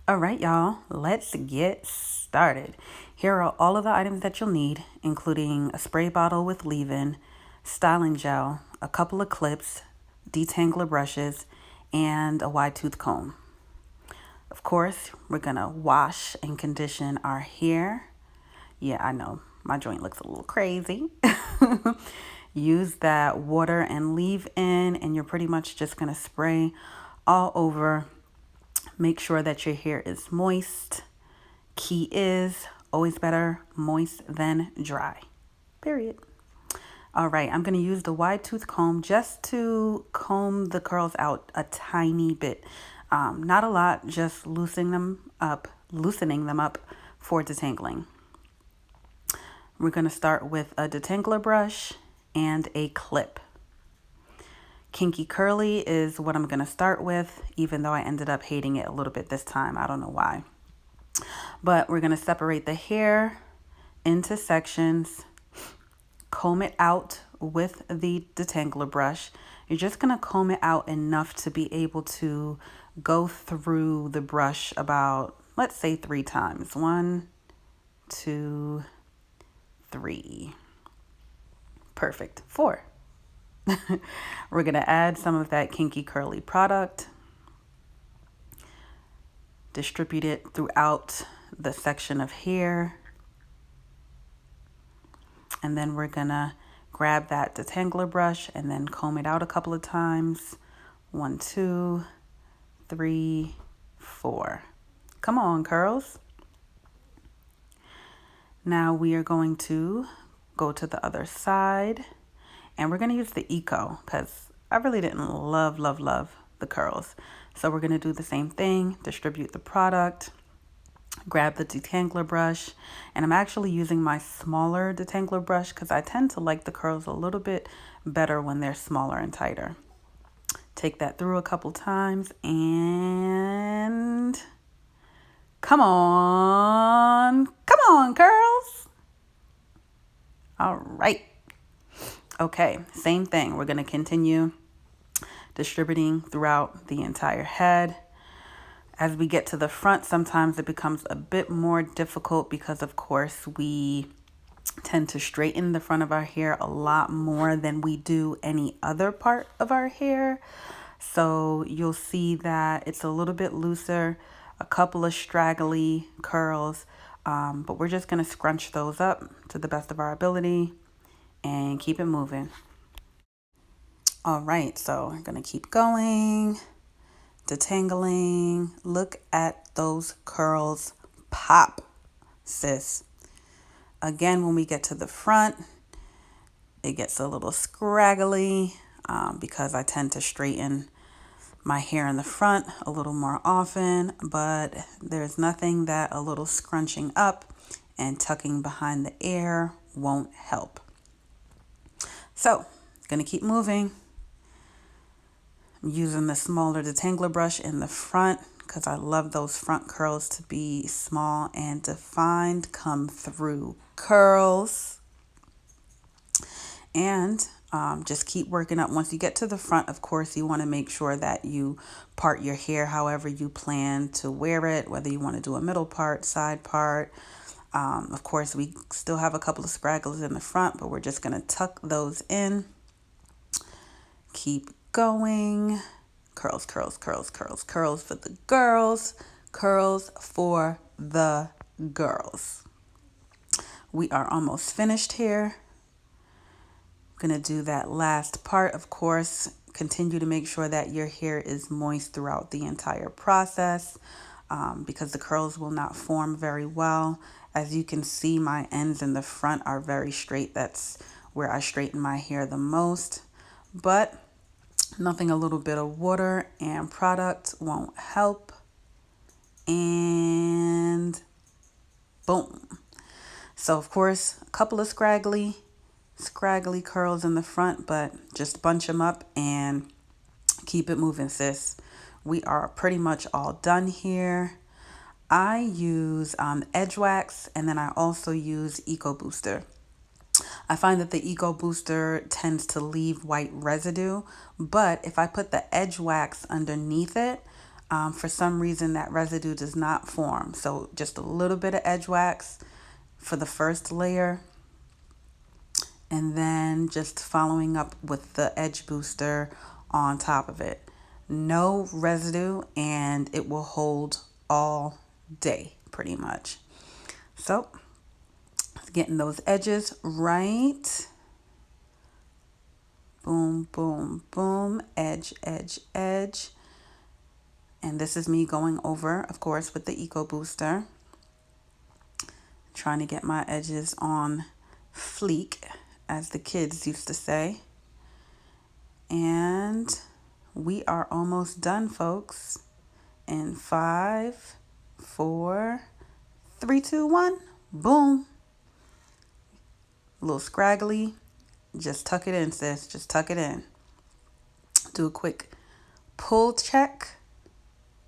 All right, y'all, let's get started. Here are all of the items that you'll need, including a spray bottle with leave-in, styling gel, a couple of clips, detangler brushes, and a wide tooth comb. Of course, we're gonna wash and condition our hair. Yeah, I know, my joint looks a little crazy. Use that water and leave-in, and you're pretty much just gonna spray all over. Make sure that your hair is moist. Key is always better moist than dry. Period. All right, I'm going to use the wide tooth comb just to comb the curls out a tiny bit. Not a lot, just loosening them up for detangling. We're going to start with a detangler brush and a clip. Kinky Curly is what I'm going to start with, even though I ended up hating it a little bit this time. I don't know why. But we're going to separate the hair into sections, comb it out with the detangler brush. You're just going to comb it out enough to be able to go through the brush about, let's say, 3 times. 1, 2, 3. Perfect. 4. We're going to add some of that Kinky Curly product. Distribute it throughout the section of hair. And then we're going to grab that detangler brush and then comb it out a couple of times. 1, 2, 3, 4. Come on, curls. Now we are going to go to the other side. And we're going to use the Eco because I really didn't love the curls. So we're going to do the same thing, distribute the product, grab the detangler brush. And I'm actually using my smaller detangler brush because I tend to like the curls a little bit better when they're smaller and tighter. Take that through a couple times and come on, curls. All right. Okay, same thing. We're going to continue distributing throughout the entire head. As we get to the front, sometimes it becomes a bit more difficult because, of course, we tend to straighten the front of our hair a lot more than we do any other part of our hair. So you'll see that it's a little bit looser, a couple of straggly curls, but we're just going to scrunch those up to the best of our ability and keep it moving. All right, so I'm going to keep going, detangling. Look at those curls pop, sis. Again, when we get to the front, it gets a little scraggly because I tend to straighten my hair in the front a little more often, but there's nothing that a little scrunching up and tucking behind the ear won't help. So, gonna keep moving. I'm using the smaller detangler brush in the front because I love those front curls to be small and defined. Come through, curls. And just keep working up. Once you get to the front, of course, you want to make sure that you part your hair however you plan to wear it, whether you want to do a middle part, side part. Of course, we still have a couple of scraggles in the front, but we're just going to tuck those in. Keep going. Curls, curls, curls, curls, curls for the girls. Curls for the girls. We are almost finished here. I'm going to do that last part. Of course, continue to make sure that your hair is moist throughout the entire process because the curls will not form very well. As you can see, my ends in the front are very straight. That's where I straighten my hair the most. But nothing a little bit of water and product won't help. And boom. So, of course, a couple of scraggly curls in the front, but just bunch them up and keep it moving, sis. We are pretty much all done here. I use Edge Wax, and then I also use Eco Booster. I find that the Eco Booster tends to leave white residue, but if I put the Edge Wax underneath it, For some reason, that residue does not form. So just a little bit of edge wax for the first layer, and then just following up with the edge booster on top of it. No residue, and it will hold all day pretty much. So getting those edges right. Boom, boom, boom, edge, edge, edge. And this is me going over, of course, with the Eco Booster. Trying to get my edges on fleek, as the kids used to say. And we are almost done, folks. In 5, 4, 3, 2, 1, boom. A little scraggly. Just tuck it in, sis. Just tuck it in. Do a quick pull check.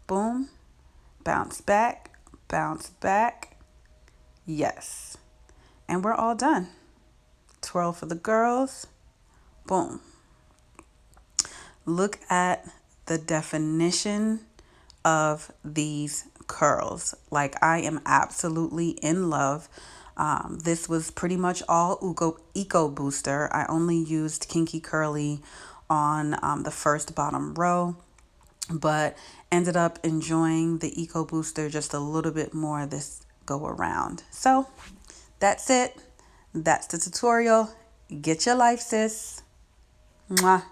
Boom. Bounce back. Bounce back. Yes. And we're all done. Twirl for the girls. Boom. Look at the definition of these curls. Like, I am absolutely in love. This was pretty much all Eco Booster. I only used Kinky Curly on the first bottom row, but ended up enjoying the Eco Booster just a little bit more this go around. So that's it. That's the tutorial. Get your life, sis. Mwah.